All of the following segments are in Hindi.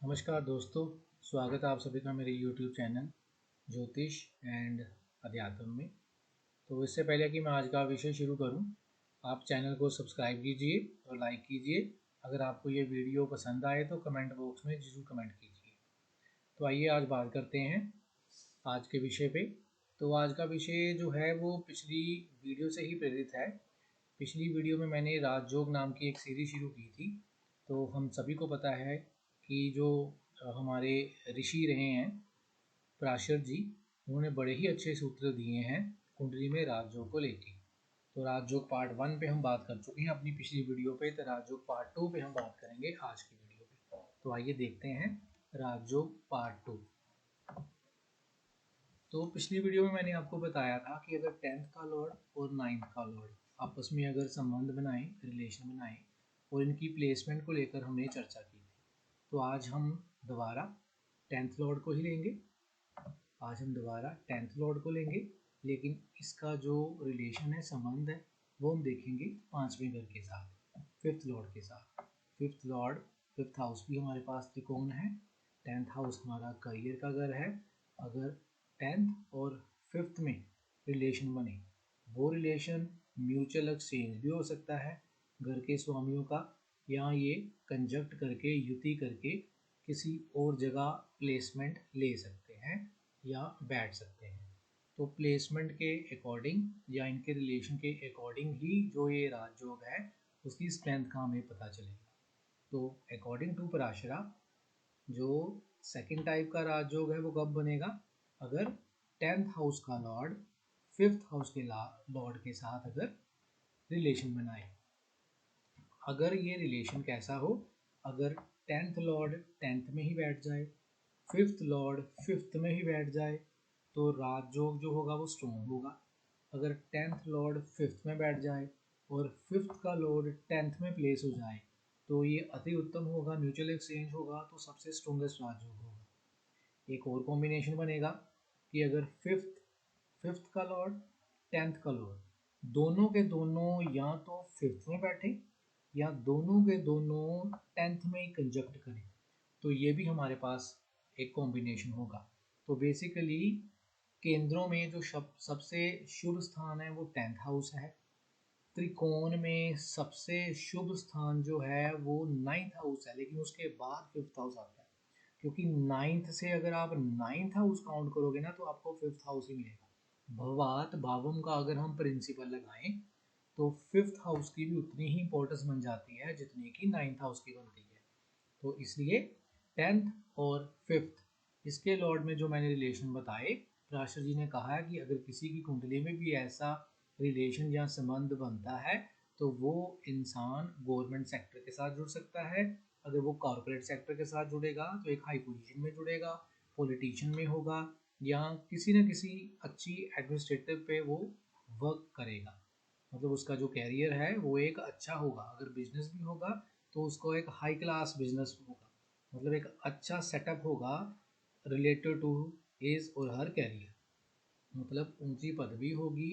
नमस्कार दोस्तों, स्वागत है आप सभी का मेरे YouTube चैनल ज्योतिष एंड अध्यात्म में। तो इससे पहले कि मैं आज का विषय शुरू करूं, आप चैनल को सब्सक्राइब कीजिए और लाइक कीजिए। अगर आपको ये वीडियो पसंद आए तो कमेंट बॉक्स में ज़रूर कमेंट कीजिए। तो आइए आज बात करते हैं आज के विषय पे। तो आज का विषय जो है वो पिछली वीडियो से ही प्रेरित है। पिछली वीडियो में मैंने राजयोग नाम की एक सीरीज शुरू की थी। तो हम सभी को पता है कि जो हमारे ऋषि रहे हैं पराशर जी, उन्होंने बड़े ही अच्छे सूत्र दिए हैं कुंडली में राजयोग को लेके। तो राजयोग पार्ट 1 पे हम बात कर चुके हैं अपनी पिछली वीडियो पे। तो राजयोग पार्ट 2 पे हम बात करेंगे आज की वीडियो पे। तो आइए देखते हैं राजयोग पार्ट 2। तो पिछली वीडियो में मैंने आपको बताया था कि अगर 10th का लॉर्ड और 9th का लॉर्ड आपस में अगर संबंध बनाएं, रिलेशन बनाएं और इनकी प्लेसमेंट को लेकर हमने चर्चा की थी। तो आज हम दोबारा 10th लॉर्ड को ही लेंगे। आज हम दोबारा 10th लॉर्ड को लेंगे, लेकिन इसका जो रिलेशन है, संबंध है, वो हम देखेंगे 5वें घर के साथ, 5th लॉर्ड के साथ। 5th लॉर्ड, 5th हाउस भी हमारे पास त्रिकोण है। 10th हाउस हमारा करियर का घर है। अगर 10th और 5th में रिलेशन बने, वो रिलेशन म्यूचुअल एक्सचेंज भी हो सकता है घर के स्वामियों का, या ये कंजक्ट करके, युति करके किसी और जगह प्लेसमेंट ले सकते हैं या बैठ सकते हैं। तो प्लेसमेंट के अकॉर्डिंग या इनके रिलेशन के अकॉर्डिंग ही जो ये राजयोग है उसकी स्ट्रेंथ का हमें पता चलेगा। तो अकॉर्डिंग टू पराशरा, जो सेकंड टाइप का राजयोग है वो कब बनेगा? अगर 10th हाउस का लॉर्ड 5th हाउस के लॉर्ड के साथ अगर रिलेशन बनाए। अगर ये रिलेशन कैसा हो? अगर 10th लॉर्ड 10th में ही बैठ जाए, 5th लॉर्ड 5th में ही बैठ जाए, तो राजयोग जो होगा वो स्ट्रॉन्ग होगा। अगर 10th लॉर्ड 5th में बैठ जाए और 5th का लॉर्ड 10th में प्लेस हो जाए, तो ये अति उत्तम होगा, म्यूचुअल एक्सचेंज होगा, तो सबसे स्ट्रॉन्गेस्ट राजयोग होगा। एक और कॉम्बिनेशन बनेगा कि अगर फिफ्थ का लॉर्ड 10th का लॉर्ड दोनों के दोनों या तो 5th में बैठे या दोनों के दोनों 10th में ही कंजक्ट करें, तो ये भी हमारे पास एक कॉम्बिनेशन होगा। तो बेसिकली केंद्रों में जो सबसे शुभ स्थान है वो 10th हाउस है। त्रिकोण में सबसे शुभ स्थान जो है वो 9th हाउस है, लेकिन उसके बाद 5th हाउस आता है, क्योंकि 9th से अगर आप 9th हाउस काउंट करोगे ना तो आपको 5th हाउस ही मिलेगा। भवात भावम का अगर हम प्रिंसिपल लगाएं तो 5th हाउस की भी उतनी ही इंपॉर्टेंस बन जाती है जितनी कि 9th हाउस की बनती है। तो इसलिए 10th और 5th इसके लॉर्ड में जो मैंने रिलेशन बताए, राष्ट्र जी ने कहा कि अगर किसी की कुंडली में भी ऐसा रिलेशन या संबंध बनता है तो वो इंसान गवर्नमेंट सेक्टर के साथ जुड़ सकता है। अगर वो कॉरपोरेट सेक्टर के साथ जुड़ेगा तो एक हाई पोजीशन में जुड़ेगा, पॉलिटिशियन में होगा, या किसी न किसी अच्छी एडमिनिस्ट्रेटिव पे वो वर्क करेगा। मतलब उसका जो कैरियर है वो एक अच्छा होगा। अगर बिजनेस भी होगा तो उसको एक हाई क्लास बिजनेस होगा, मतलब एक अच्छा सेटअप होगा रिलेटेड टू हिज और हर कैरियर। मतलब ऊंची पदवी होगी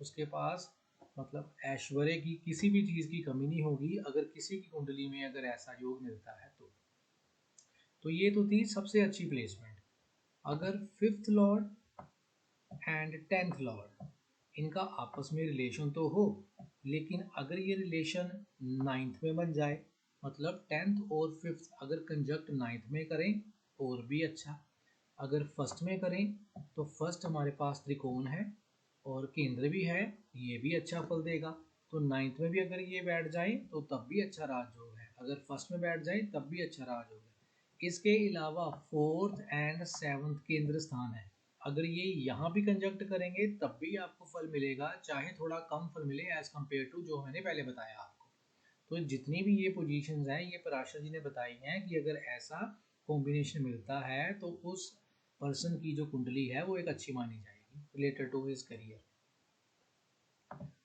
उसके पास, मतलब ऐश्वर्य की किसी भी चीज़ की कमी नहीं होगी अगर किसी की कुंडली में अगर ऐसा योग मिलता है तो ये तो थी सबसे अच्छी प्लेसमेंट। अगर 5th Lord and 10th Lord इनका आपस में रिलेशन तो हो, लेकिन अगर ये रिलेशन 9th में बन जाए, मतलब 10th और 5th अगर कंजक्ट 9th में करें और भी अच्छा। अगर फर्स्ट में करें तो फर्स्ट हमारे पास त्रिकोण है और केंद्र भी है, ये भी अच्छा फल देगा। तो 9th में भी अगर ये बैठ जाए तो तब भी अच्छा राजयोग है, अगर फर्स्ट में बैठ जाए तब भी अच्छा राजयोग है। इसके अलावा 4th एंड 7th केंद्र स्थान है, अगर ये यहाँ भी कंजक्ट करेंगे तब भी आपको फल मिलेगा, चाहे थोड़ा कम फल मिले एज कम्पेयर टू जो मैंने पहले बताया आपको। तो जितनी भी ये पोजीशंस हैं ये पराशर जी ने बताई हैं कि अगर ऐसा कॉम्बिनेशन मिलता है तो उस पर्सन की जो कुंडली है वो एक अच्छी मानी जाएगी रिलेटेड टू हिज करियर।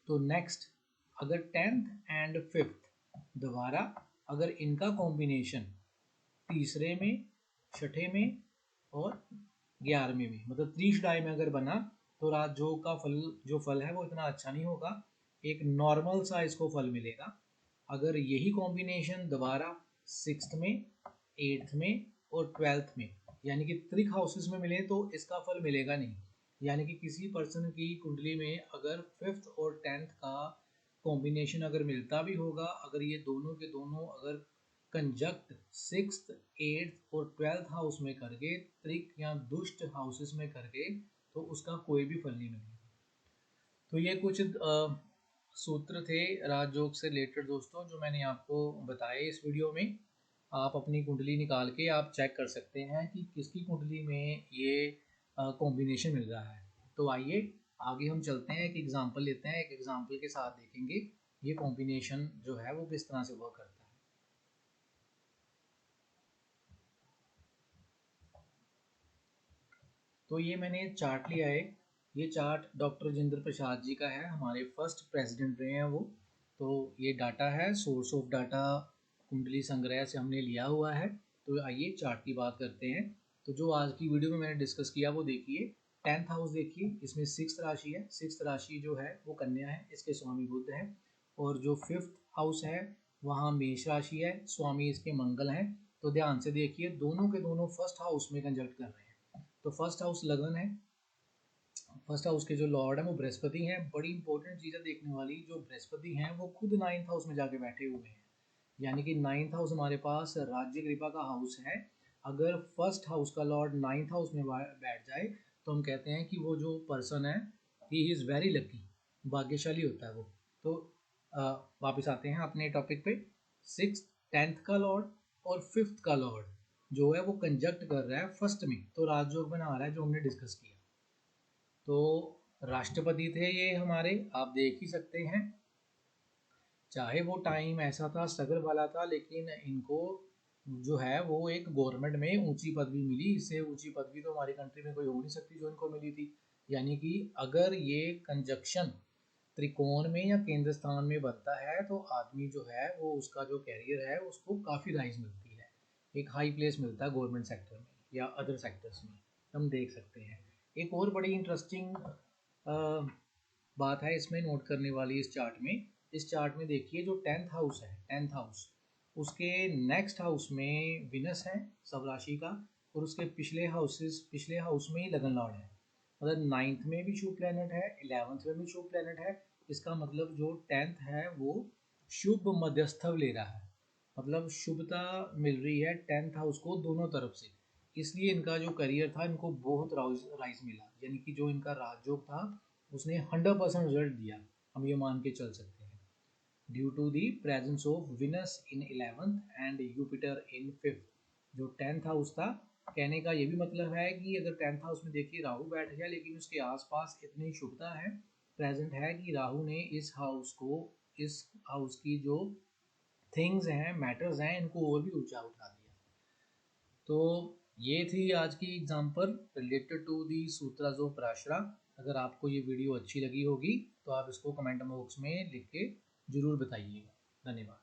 तो नेक्स्ट, अगर 10th एंड 5th दोबारा अगर इनका कॉम्बिनेशन तीसरे में, छठे में और 11वें में, मतलब त्रिशदाई में अगर बना, तो राजयोग का फल जो फल है वो इतना अच्छा नहीं होगा, एक नॉर्मल सा इसको फल मिलेगा। अगर यही कॉम्बिनेशन दोबारा 6th में, 8th में और 12th में, यानी कि त्रिक हाउसेस में मिले तो इसका फल मिलेगा नहीं। यानी कि किसी पर्सन की कुंडली में अगर 5th और 10th का कॉम्बिनेशन अगर मिलता भी होगा, अगर ये दोनों के दोनों अगर कंजक्ट 6th 8th और 12th हाउस में करके, त्रिक या दुष्ट हाउसेस में करके, तो उसका कोई भी फल नहीं मिलेगा। तो ये कुछ सूत्र थे राजयोग से रिलेटेड दोस्तों, जो मैंने आपको बताए इस वीडियो में। आप अपनी कुंडली निकाल के आप चेक कर सकते हैं कि किसकी कुंडली में ये कॉम्बिनेशन मिल रहा है। तो आइए आगे हम चलते हैं, एक एग्जांपल लेते हैं, एक एग्जांपल के साथ देखेंगे ये कॉम्बिनेशन जो है वो किस तरह से वर्क करता है। तो ये मैंने चार्ट लिया है, ये चार्ट डॉक्टर राजेंद्र प्रसाद जी का है, हमारे फर्स्ट प्रेसिडेंट रहे हैं वो। तो ये डाटा है, सोर्स ऑफ डाटा कुंडली संग्रह से हमने लिया हुआ है। तो आइए चार्ट की बात करते हैं। तो जो आज की वीडियो में मैंने डिस्कस किया वो देखिए। 10th हाउस देखिए, इसमें 6th राशि है, 6th राशि जो है वो कन्या है, इसके स्वामी बुध है। और जो 5th हाउस है वहाँ मेष राशि है, स्वामी इसके मंगल हैं। तो ध्यान से देखिए, दोनों के दोनों फर्स्ट हाउस में कंजक्ट कर रहे हैं। तो फर्स्ट हाउस लगन है, फर्स्ट हाउस के जो लॉर्ड है वो बृहस्पति हैं। बड़ी इंपॉर्टेंट चीज़ें देखने वाली, जो बृहस्पति हैं वो खुद 9th हाउस में जाके बैठे हुए हैं। यानी कि 9th हाउस हमारे पास राज्य कृपा का हाउस है। अगर फर्स्ट हाउस का लॉर्ड 9th हाउस में बैठ जाए तो हम कहते हैं कि वो जो पर्सन है ही इज़ वेरी लकी, भाग्यशाली होता है वो। तो वापस आते हैं अपने टॉपिक पे। 6th 10th का लॉर्ड और 5th का लॉर्ड जो है वो कंजक्ट कर रहा है फर्स्ट में, तो राजयोग बना रहा है, जो हमने डिस्कस किया। तो राष्ट्रपति थे ये हमारे, आप देख ही सकते हैं। चाहे वो टाइम ऐसा था स्ट्रगल वाला था, लेकिन इनको जो है वो एक गवर्नमेंट में ऊंची पदवी मिली। इससे ऊंची पदवी तो हमारी कंट्री में कोई हो नहीं सकती जो इनको मिली थी। यानी कि अगर ये कंजक्शन त्रिकोण में या केंद्र स्थान में बनता है तो आदमी जो है वो उसका जो कैरियर है उसको काफ़ी राइज मिलती है, एक हाई प्लेस मिलता है गवर्नमेंट सेक्टर में या अदर सेक्टर्स में, हम देख सकते हैं। एक और बड़ी इंटरेस्टिंग बात है इसमें नोट करने वाली इस चार्ट में। इस चार्ट में देखिए जो 10th हाउस है, 10th हाउस उसके नेक्स्ट हाउस में विनस है सब राशि का, और उसके पिछले हाउस में ही लगन लॉर्ड है। मतलब 9th में भी शुभ प्लैनेट है, 11th में भी शुभ प्लैनेट है। इसका मतलब जो 10th है वो शुभ मध्यस्थव ले रहा है, मतलब शुभता मिल रही है 10th हाउस को दोनों तरफ से। इसलिए इनका जो करियर था इनको बहुत राइज मिला, यानी कि जो इनका राजयोग था उसने 100% रिजल्ट दिया, हम ये मान के चल सकते हैं। Due to the presence of Venus in 11th and Jupiter in 5th। जो 10th हाउस था, कहने का ये भी मतलब है कि अगर 10th हाउस में देखिए राहु बैठ गया, लेकिन उसके आसपास इतनी शुभता है प्रेजेंट है कि राहु ने इस हाउस को, इस हाउस की जो थिंग्स हैं, मैटर्स हैं, इनको और भी ऊंचा उठा दिया। तो ये थी आज की example related to the sutras of Parashara. अगर आपको ये वीडियो अच्छी लगी होगी तो आप इसको कमेंट बॉक्स में लिख के ज़रूर बताइएगा। धन्यवाद।